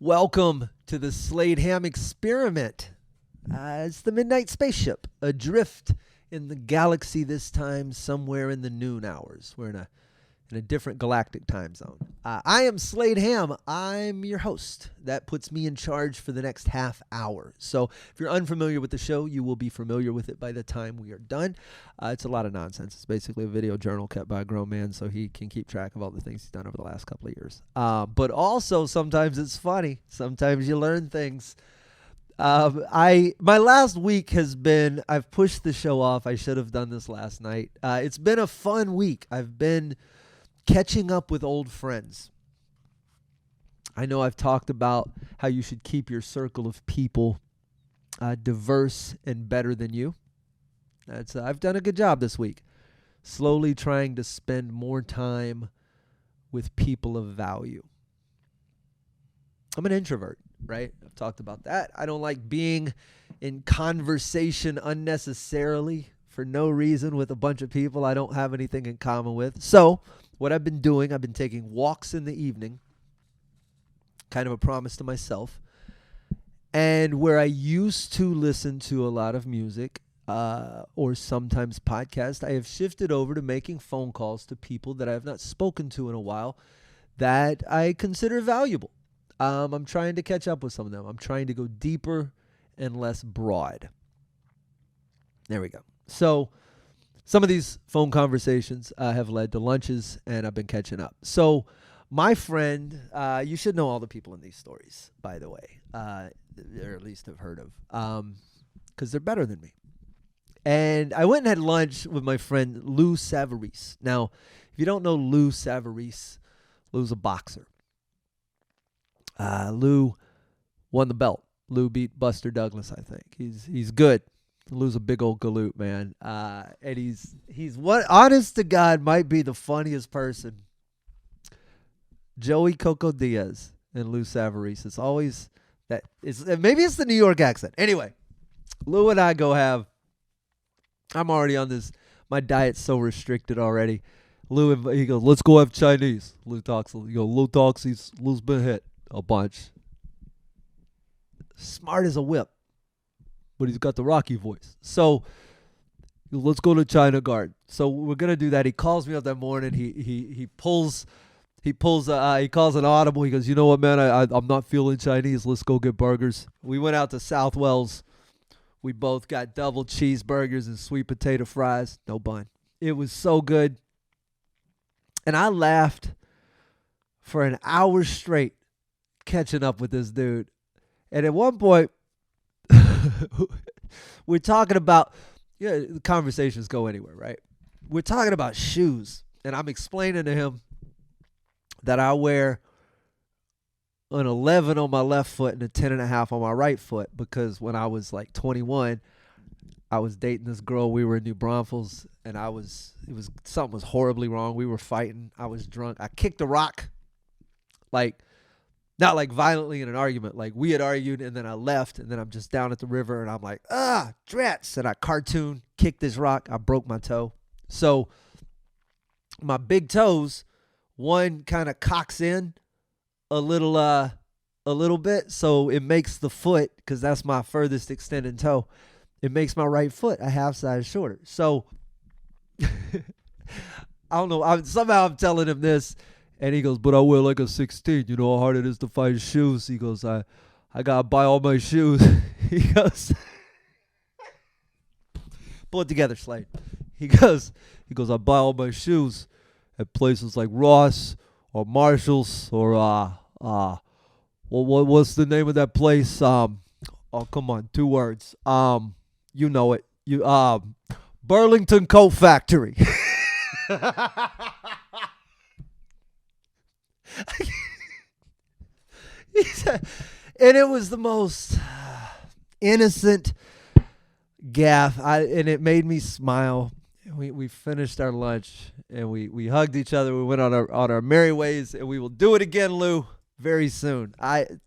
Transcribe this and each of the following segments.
Welcome to the Slade Ham experiment. It's the midnight spaceship, adrift in the galaxy, this time somewhere in the noon hours. We're in a different galactic time zone. I am Slade Ham. I'm your host. That puts me in charge for the next half hour. So if you're unfamiliar with the show, you will be familiar with it by the time we are done. It's a lot of nonsense. It's basically a video journal kept by a grown man so he can keep track of all the things he's done over the last couple of years. But also sometimes it's funny. Sometimes you learn things. My last week has been, I've pushed the show off. I should have done this last night. It's been a fun week. I've been catching up with old friends. I know I've talked about how you should keep your circle of people diverse and better than you. I've done a good job this week. Slowly trying to spend more time with people of value. I'm an introvert, right? I've talked about that. I don't like being in conversation unnecessarily for no reason with a bunch of people I don't have anything in common with. So what I've been doing, I've been taking walks in the evening, kind of a promise to myself. And where I used to listen to a lot of music or sometimes podcasts, I have shifted over to making phone calls to people that I have not spoken to in a while that I consider valuable. I'm trying to catch up with some of them. I'm trying to go deeper and less broad. There we go. So some of these phone conversations have led to lunches, and I've been catching up. So my friend, you should know all the people in these stories, by the way, or at least have heard of, because they're better than me. And I went and had lunch with my friend Lou Savarese. Now, if you don't know Lou Savarese, Lou's a boxer. Lou won the belt. Lou beat Buster Douglas, I think. He's good. Lou's a big old galoot, man. And he's what, honest to God, might be the funniest person. Joey Coco Diaz and Lou Savarese. It's always that. Maybe it's the New York accent. Anyway, Lou and I go have. I'm already on this. My diet's so restricted already. He goes, let's go have Chinese. Lou talks. Lou's been hit a bunch. Smart as a whip. But he's got the Rocky voice. So let's go to China Garden. So we're gonna do that. He calls me up that morning. He calls an audible. He goes, you know what, man? I'm not feeling Chinese. Let's go get burgers. We went out to South Wells. We both got double cheeseburgers and sweet potato fries, no bun. It was so good, and I laughed for an hour straight catching up with this dude. And at one point, we're talking about, the conversations go anywhere, right? We're talking about shoes, and I'm explaining to him that I wear an 11 on my left foot and a 10.5 on my right foot because when I was like 21, I was dating this girl. We were in New Braunfels, and something was horribly wrong. We were fighting. I was drunk. I kicked a rock, not like violently in an argument. Like we had argued, and then I left, and then I'm just down at the river, and I'm like, drats. And I kicked this rock. I broke my toe. So my big toes, one kind of cocks in a little bit. So it makes the foot, because that's my furthest extended toe, it makes my right foot a half size shorter. So I don't know. Somehow I'm telling him this. And he goes, but I wear like a 16. You know how hard it is to find shoes. He goes, I got to buy all my shoes. He goes, pull it together, Slade. He goes, I buy all my shoes at places like Ross or Marshall's or, what's the name of that place? Oh, come on, 2 words. You know it. Burlington Coat Factory. And it was the most innocent gaffe, and it made me smile. We finished our lunch, and we hugged each other. We went on our merry ways, and we will do it again, Lou, very soon.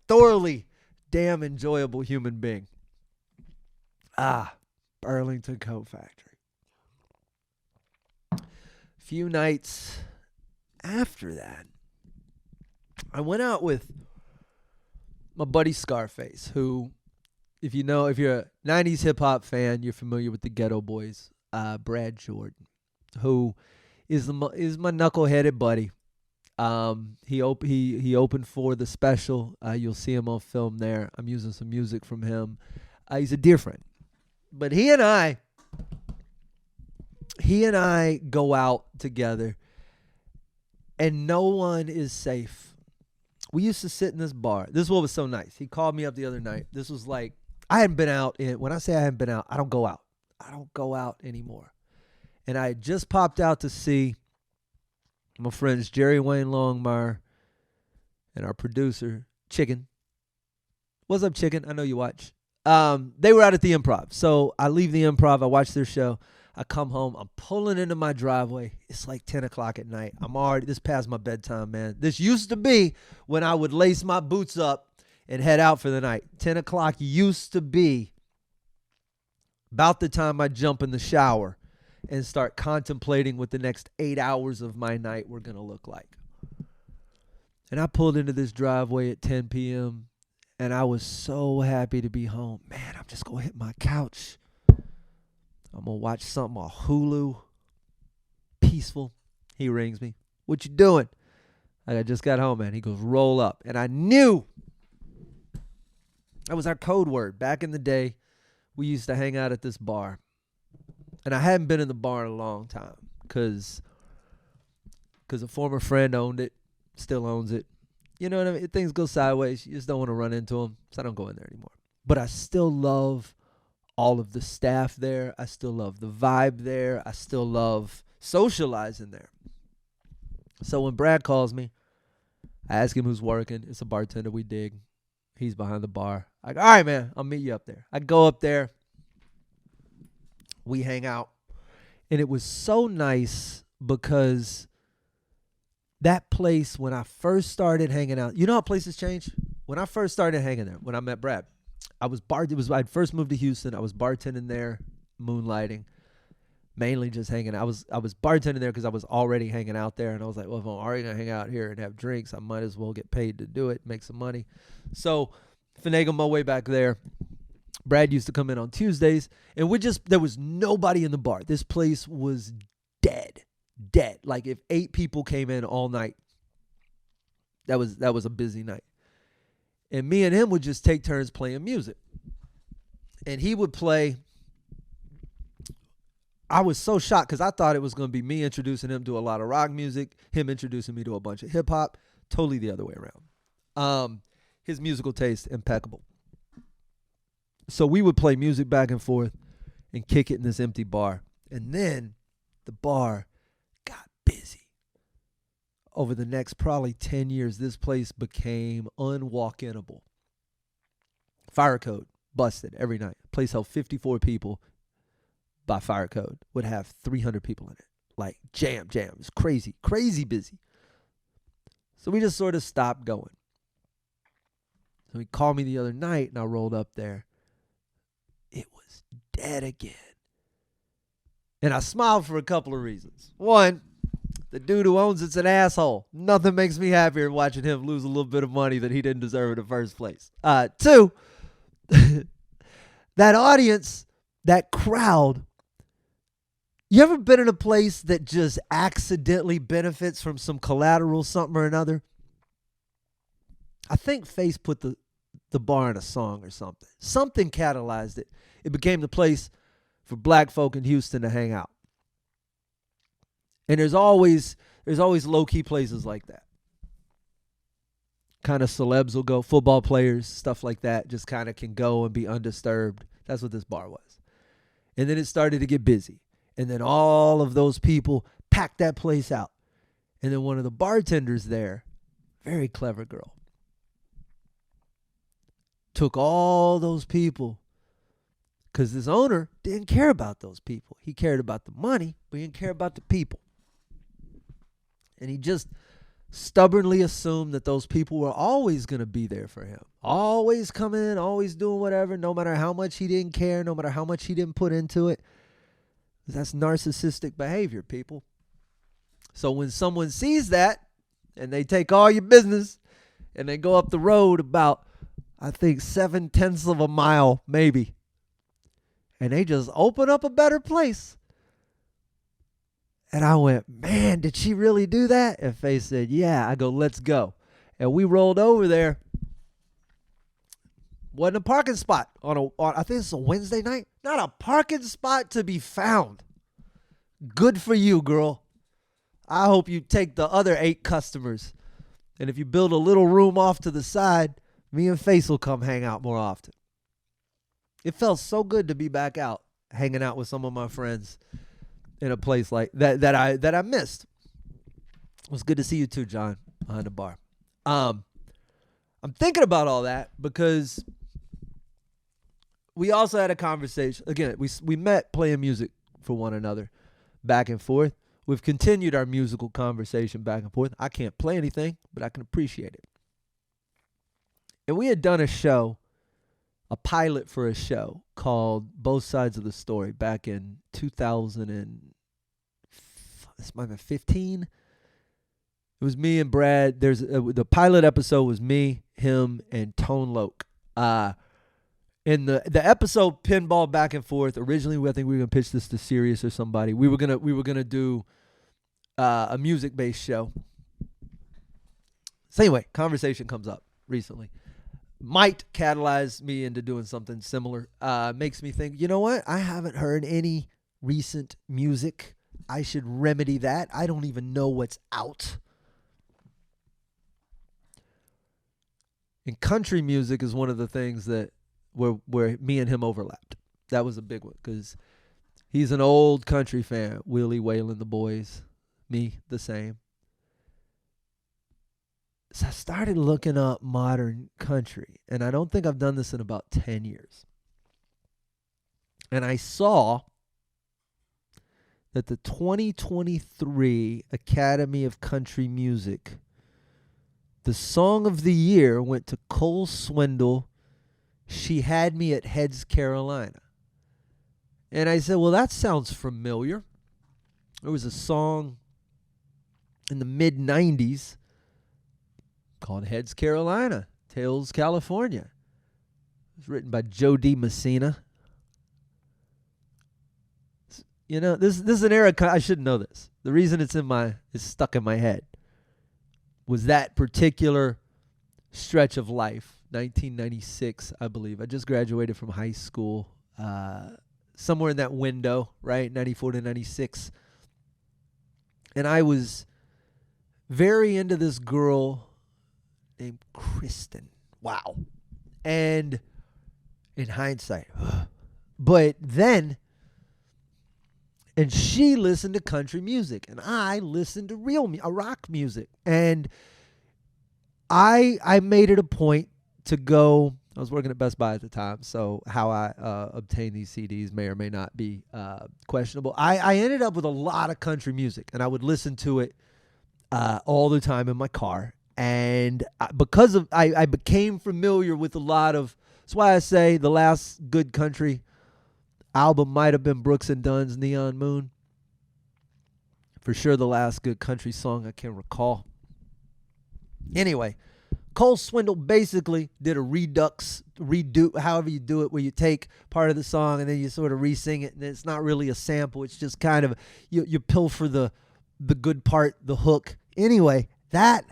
Thoroughly damn enjoyable human being. Burlington Coat Factory. A few nights after that, I went out with my buddy Scarface, who, if you're a 90s hip hop fan, you're familiar with the Ghetto Boys, Brad Jordan, who is my knuckleheaded buddy. He opened for the special. You'll see him on film there. I'm using some music from him. He's a dear friend. But he and I go out together, and no one is safe. We used to sit in this bar. This is what was so nice. He called me up the other night. This was like, I hadn't been out. When I say I hadn't been out, I don't go out. I don't go out anymore. And I had just popped out to see my friends Jerry Wayne Longmire and our producer, Chicken. What's up, Chicken? I know you watch. They were out at the Improv. So I leave the Improv. I watch their show. I come home. I'm pulling into my driveway. It's like 10 o'clock at night. This past my bedtime, man. This used to be when I would lace my boots up and head out for the night. 10 o'clock used to be about the time I jump in the shower and start contemplating what the next 8 hours of my night were going to look like. And I pulled into this driveway at 10 p.m., and I was so happy to be home. Man, I'm just going to hit my couch. I'm going to watch something on Hulu. Peaceful. He rings me. What you doing? I just got home, man. He goes, roll up. And I knew that was our code word. Back in the day, we used to hang out at this bar. And I hadn't been in the bar in a long time because a former friend owned it, still owns it. You know what I mean? If things go sideways, you just don't want to run into them. So I don't go in there anymore. But I still love all of the staff there. I still love the vibe there. I still love socializing there. So when Brad calls me, I ask him who's working. It's a bartender we dig. He's behind the bar. I go, all right, man, I'll meet you up there. I go up there. We hang out. And it was so nice because that place, when I first started hanging out, you know how places change? When I first started hanging there, when I met Brad, I'd first moved to Houston. I was bartending there, moonlighting, mainly just hanging out. I was bartending there because I was already hanging out there, and I was like, well, if I'm already gonna hang out here and have drinks, I might as well get paid to do it, make some money. So finagle my way back there. Brad used to come in on Tuesdays, and there was nobody in the bar. This place was dead. Like if 8 people came in all night, that was a busy night. And me and him would just take turns playing music. And he would play. I was so shocked because I thought it was going to be me introducing him to a lot of rock music, him introducing me to a bunch of hip hop. Totally the other way around. His musical taste, impeccable. So we would play music back and forth and kick it in this empty bar. And then the bar got busy. Over the next probably 10 years, this place became unwalk-inable. Fire code, busted every night. Place held 54 people by fire code. Would have 300 people in it. Like jam. It was crazy busy. So we just sort of stopped going. So he called me the other night, and I rolled up there. It was dead again. And I smiled for a couple of reasons. One, the dude who owns it's an asshole. Nothing makes me happier than watching him lose a little bit of money that he didn't deserve in the first place. Two, that audience, that crowd. You ever been in a place that just accidentally benefits from some collateral something or another? I think Face put the bar in a song or something. Something catalyzed it. It became the place for black folk in Houston to hang out. And there's always low-key places like that. Kind of celebs will go, football players, stuff like that, just kind of can go and be undisturbed. That's what this bar was. And then it started to get busy. And then all of those people packed that place out. And then one of the bartenders there, very clever girl, took all those people, because this owner didn't care about those people. He cared about the money, but he didn't care about the people. And he just stubbornly assumed that those people were always going to be there for him. Always coming in, always doing whatever, no matter how much he didn't care, no matter how much he didn't put into it. That's narcissistic behavior, people. So when someone sees that and they take all your business and they go up the road about I think 7/10 of a mile, maybe. And they just open up a better place. And I went, man, did she really do that? And Faye said, yeah. I go, let's go. And we rolled over there. Wasn't a parking spot on I think it's a Wednesday night. Not a parking spot to be found. Good for you, girl. I hope you take the other 8 customers. And if you build a little room off to the side, me and Face will come hang out more often. It felt so good to be back out, hanging out with some of my friends in a place like that I missed. It was good to see you too, John, behind the bar. I'm thinking about all that because we also had a conversation. Again, we met playing music for one another back and forth. We've continued our musical conversation back and forth. I can't play anything, but I can appreciate it. And we had done a pilot for a show called Both Sides of the Story back in 2015. It was me and Brad. The pilot episode was me, him, and Tone Loke. In the episode pinball back and forth. Originally, I think we were gonna pitch this to Sirius or somebody. We were gonna do a music based show. So anyway, conversation comes up recently. Might catalyze me into doing something similar. Makes me think, you know what? I haven't heard any recent music. I should remedy that. I don't even know what's out. And country music is one of the things that where me and him overlapped. That was a big one because he's an old country fan. Willie, Waylon, the boys. Me, the same. So I started looking up modern country, and I don't think I've done this in about 10 years. And I saw that the 2023 Academy of Country Music, the song of the year went to Cole Swindell, She Had Me at Heads, Carolina. And I said, well, that sounds familiar. There was a song in the mid-90s called Heads, Carolina, Tails, California. It was written by Joe D. Messina. You know, this is an era, I should know this. The reason it's stuck in my head was that particular stretch of life, 1996, I believe. I just graduated from high school, somewhere in that window, right, 94 to 96. And I was very into this girl named Kristen. Wow. And in hindsight, but then, and she listened to country music, and I listened to rock music. And I made it a point to go. I was working at Best Buy at the time, so how I obtained these CDs may or may not be questionable. I ended up with a lot of country music, and I would listen to it all the time in my car. And because of I became familiar with a lot of. That's why I say the last good country album might have been Brooks and Dunn's Neon Moon. For sure, the last good country song I can recall. Anyway, Cole Swindell basically did a redo, however you do it, where you take part of the song and then you sort of re-sing it, and it's not really a sample. It's just kind of, you pilfer the good part, the hook. Anyway, that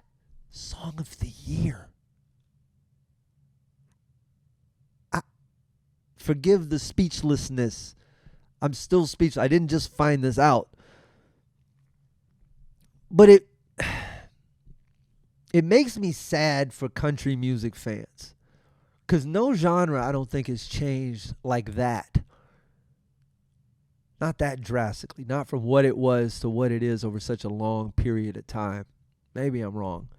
song of the year. Forgive the speechlessness. I'm still speechless. I didn't just find this out. But it makes me sad for country music fans. Because no genre, I don't think, has changed like that. Not that drastically. Not from what it was to what it is over such a long period of time. Maybe I'm wrong.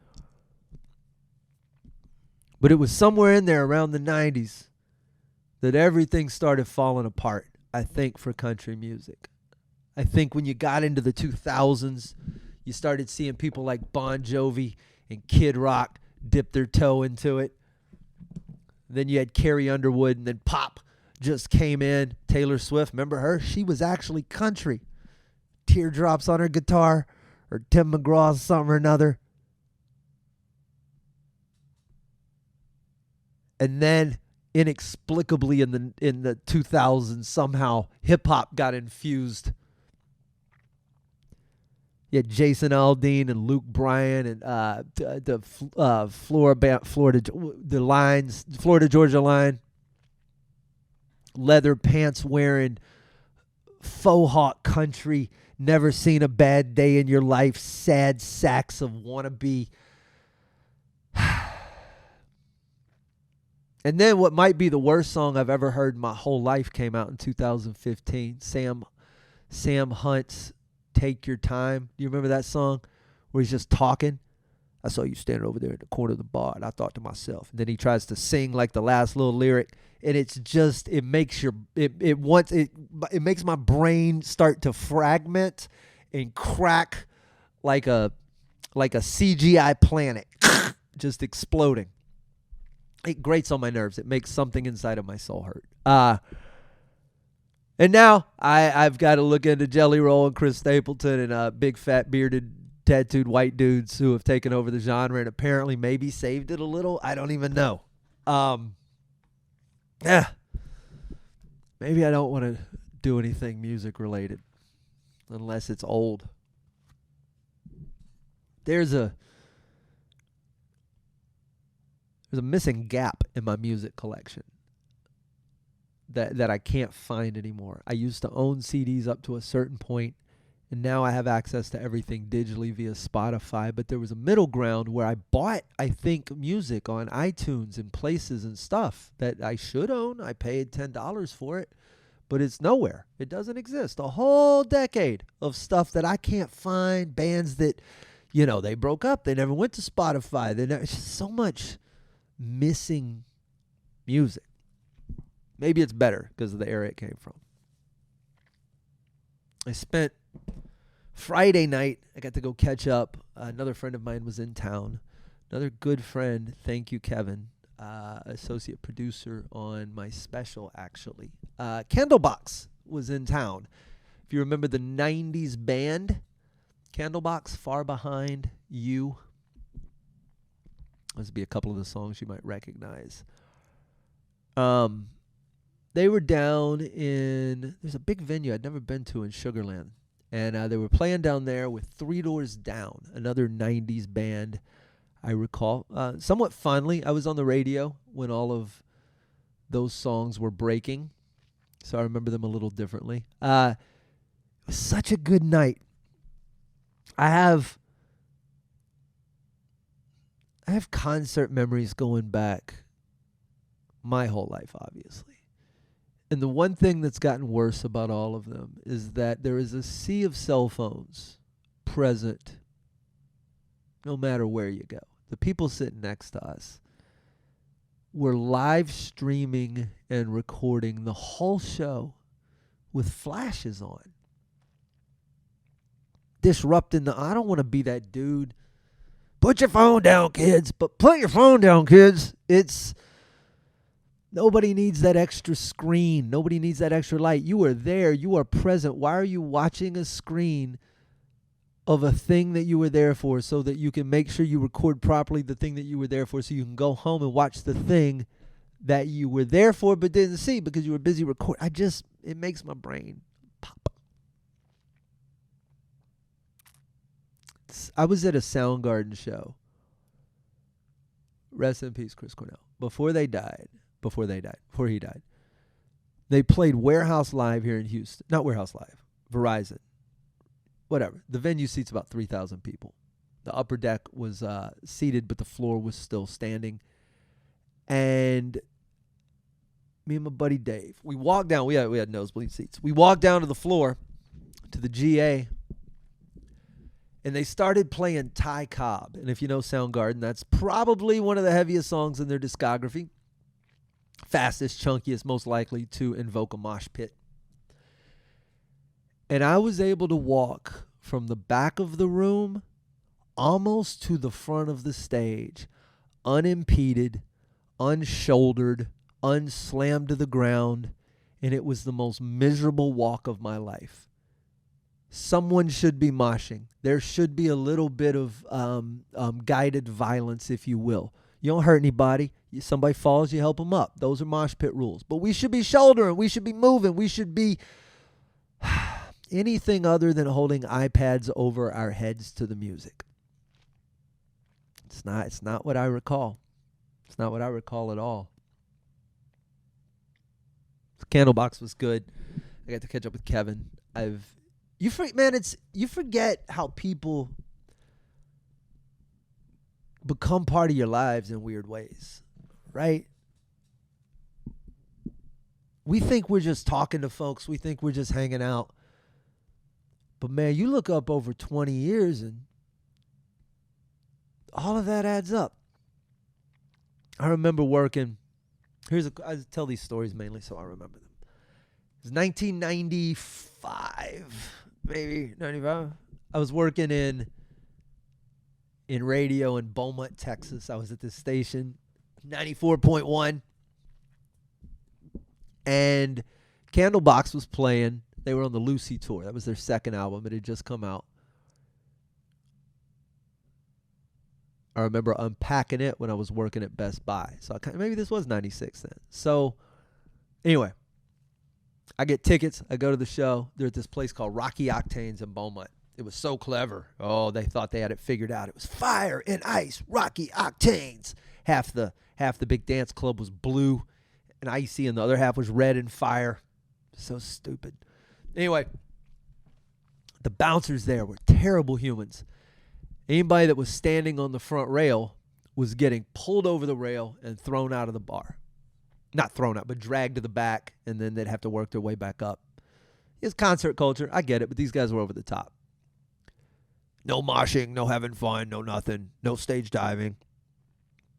But it was somewhere in there around the 90s that everything started falling apart, I think, for country music. I think when you got into the 2000s, you started seeing people like Bon Jovi and Kid Rock dip their toe into it. Then you had Carrie Underwood, and then pop just came in. Taylor Swift, remember her? She was actually country. Teardrops on her guitar, or Tim McGraw's something or another. And then inexplicably in the 2000s, somehow hip hop got infused. You had Jason Aldean and Luke Bryan and Florida Georgia line, leather pants wearing, faux hawk country, never seen a bad day in your life, sad sacks of wannabe. And then what might be the worst song I've ever heard in my whole life came out in 2015. Sam Hunt's Take Your Time. Do you remember that song where he's just talking? I saw you standing over there in the corner of the bar, and I thought to myself. And then he tries to sing like the last little lyric, and it's just, it makes my brain start to fragment and crack like a CGI planet, just exploding. It grates on my nerves. It makes something inside of my soul hurt. And now I've got to look into Jelly Roll and Chris Stapleton and big fat bearded tattooed white dudes who have taken over the genre and apparently maybe saved it a little. I don't even know. Yeah. Maybe I don't want to do anything music related unless it's old. There's a missing gap in my music collection that I can't find anymore. I used to own CDs up to a certain point, and now I have access to everything digitally via Spotify. But there was a middle ground where I bought, I think, music on iTunes and places and stuff that I should own. I paid $10 for it, but it's nowhere. It doesn't exist. A whole decade of stuff that I can't find, bands that, they broke up. They never went to Spotify. It's just so much missing music. Maybe it's better because of the era it came from. I spent Friday night, I got to go catch up. Another friend of mine was in town. Another good friend, thank you, Kevin, associate producer on my special, actually. Candlebox was in town. If you remember the 90s band, Candlebox, Far Behind You. This would be a couple of the songs you might recognize. They were down in, there's a big venue I'd never been to in Sugar Land. And they were playing down there with Three Doors Down, another 90s band, I recall. Somewhat fondly, I was on the radio when all of those songs were breaking, so I remember them a little differently. It was such a good night. I have concert memories going back my whole life, obviously. And the one thing that's gotten worse about all of them is that there is a sea of cell phones present no matter where you go. The people sitting next to us were live streaming and recording the whole show with flashes on. Disrupting I don't want to be that dude. Put your phone down, kids. But put your phone down, kids. Nobody needs that extra screen. Nobody needs that extra light. You are there. You are present. Why are you watching a screen of a thing that you were there for so that you can make sure you record properly the thing that you were there for so you can go home and watch the thing that you were there for but didn't see because you were busy recording? It makes my brain pop. I was at a Soundgarden show. Rest in peace, Chris Cornell. Before he died, they played Warehouse Live here in Houston. Not Warehouse Live, Verizon. Whatever. The venue seats about 3,000 people. The upper deck was seated, but the floor was still standing. And me and my buddy Dave, we walked down. We had nosebleed seats. We walked down to the floor, to the GA, and they started playing Ty Cobb. And if you know Soundgarden, that's probably one of the heaviest songs in their discography. Fastest, chunkiest, most likely to invoke a mosh pit. And I was able to walk from the back of the room almost to the front of the stage, unimpeded, unshouldered, unslammed to the ground, and it was the most miserable walk of my life. Someone should be moshing. There should be a little bit of guided violence, if you will. You don't hurt anybody. Somebody falls, you help them up. Those are mosh pit rules. But we should be shouldering. We should be moving. We should be anything other than holding iPads over our heads to the music. It's not what I recall. It's not what I recall at all. Candlebox was good. I got to catch up with Kevin. You forget how people become part of your lives in weird ways, right? We think we're just talking to folks. We think we're just hanging out. But man, you look up over 20 years and all of that adds up. I remember working. I tell these stories mainly so I remember them. It was 1995, maybe 95. I was working in radio in Beaumont, Texas. I was at this station, 94.1, and Candlebox was playing. They were on the Lucy tour. That was their second album. It had just come out. I remember unpacking it when I was working at Best Buy. So maybe this was 96 then. So anyway, I get tickets. I go to the show. They're at this place called Rocky Octanes in Beaumont. It was so clever. Oh, they thought they had it figured out. It was fire and ice, Rocky Octanes. Half the big dance club was blue and icy, and the other half was red and fire. So stupid. Anyway, the bouncers there were terrible humans. Anybody that was standing on the front rail was getting pulled over the rail and thrown out of the bar. Not thrown out, but dragged to the back, and then they'd have to work their way back up. It's concert culture. I get it, but these guys were over the top. No moshing, no having fun, no nothing, no stage diving.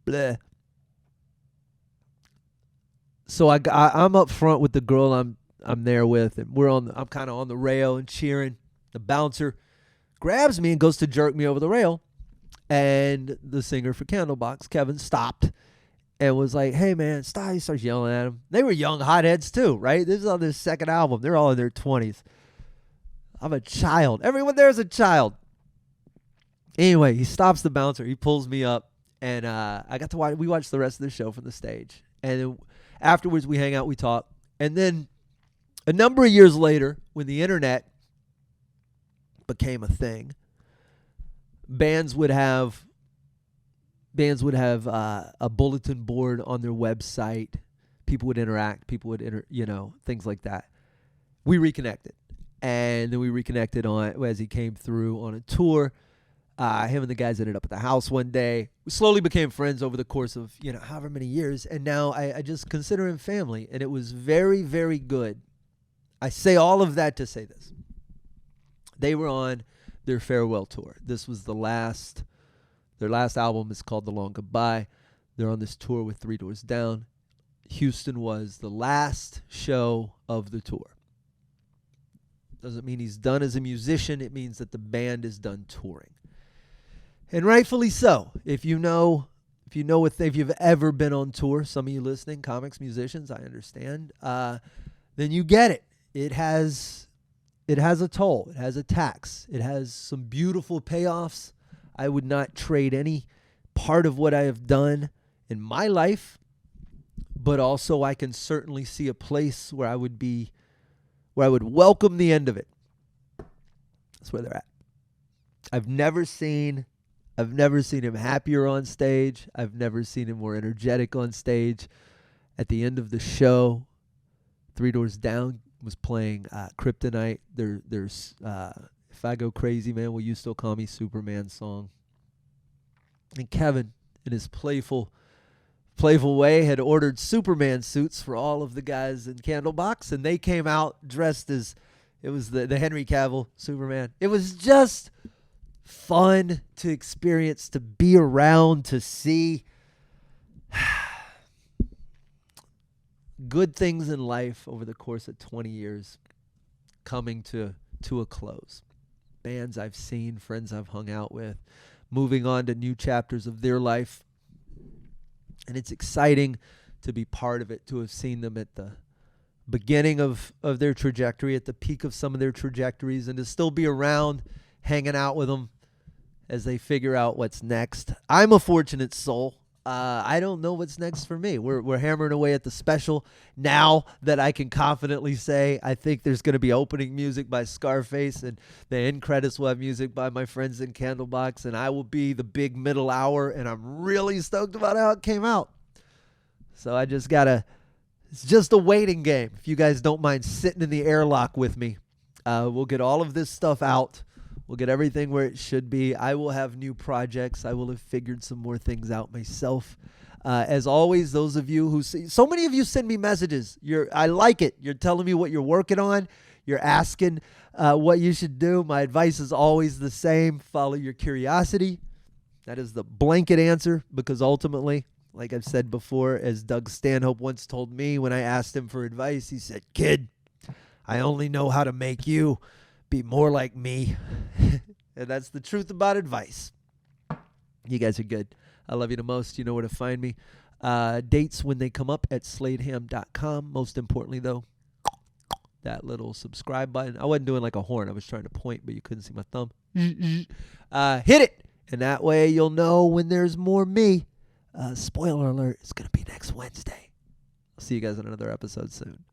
Bleh. So I'm up front with the girl I'm there with, and I'm kind of on the rail and cheering. The bouncer grabs me and goes to jerk me over the rail, and the singer for Candlebox, Kevin, stopped and was like, "Hey man, stop!" He starts yelling at him. They were young hotheads too, right? This is on their second album. They're all in their 20s. I'm a child. Everyone there is a child. Anyway, he stops the bouncer. He pulls me up, and I got to watch. We watched the rest of the show from the stage, and then afterwards we hang out, we talk, and then a number of years later, when the internet became a thing, bands would have a bulletin board on their website. People would interact. People would things like that. We reconnected, and then we reconnected as he came through on a tour. Him and the guys ended up at the house one day. We slowly became friends over the course of however many years, and now I just consider him family. And it was very, very good. I say all of that to say this. They were on their farewell tour. This was their last album is called The Long Goodbye. They're on this tour with 3 Doors Down. Houston was the last show of the tour. Doesn't mean he's done as a musician. It means that the band is done touring. And rightfully so. If you've ever been on tour, some of you listening, comics, musicians, I understand, then you get it. It has a toll. It has a tax. It has some beautiful payoffs. I would not trade any part of what I have done in my life, but also I can certainly see a place where I would welcome the end of it. That's where they're at. I've never seen him happier on stage. I've never seen him more energetic on stage. At the end of the show, 3 Doors Down was playing Kryptonite. There's If I Go Crazy, Man, Will You Still Call Me Superman song. And Kevin, in his playful way, had ordered Superman suits for all of the guys in Candlebox, and they came out dressed as it was the Henry Cavill Superman. It was just fun to experience, to be around, to see. Good things in life over the course of 20 years coming to a close. Bands I've seen, friends I've hung out with, moving on to new chapters of their life. And it's exciting to be part of it, to have seen them at the beginning of their trajectory, at the peak of some of their trajectories, and to still be around, hanging out with them as they figure out what's next. I'm a fortunate soul. I don't know what's next for me. We're hammering away at the special now that I can confidently say I think there's going to be opening music by Scarface, and the end credits will have music by my friends in Candlebox, and I will be the big middle hour, and I'm really stoked about how it came out. So I just gotta. It's just a waiting game. If you guys don't mind sitting in the airlock with me, we'll get all of this stuff out. We'll get everything where it should be. I will have new projects. I will have figured some more things out myself. As always, those of you who see, so many of you send me messages. I like it. You're telling me what you're working on. You're asking what you should do. My advice is always the same. Follow your curiosity. That is the blanket answer, because ultimately, like I've said before, as Doug Stanhope once told me when I asked him for advice, he said, "Kid, I only know how to make you be more like me." And that's the truth about advice. You guys are good. I love you the most. You know where to find me. Dates when they come up at sladeham.com. Most importantly, though, that little subscribe button. I wasn't doing like a horn. I was trying to point, but you couldn't see my thumb. Hit it. And that way you'll know when there's more me. Spoiler alert, it's going to be next Wednesday. I'll see you guys on another episode soon.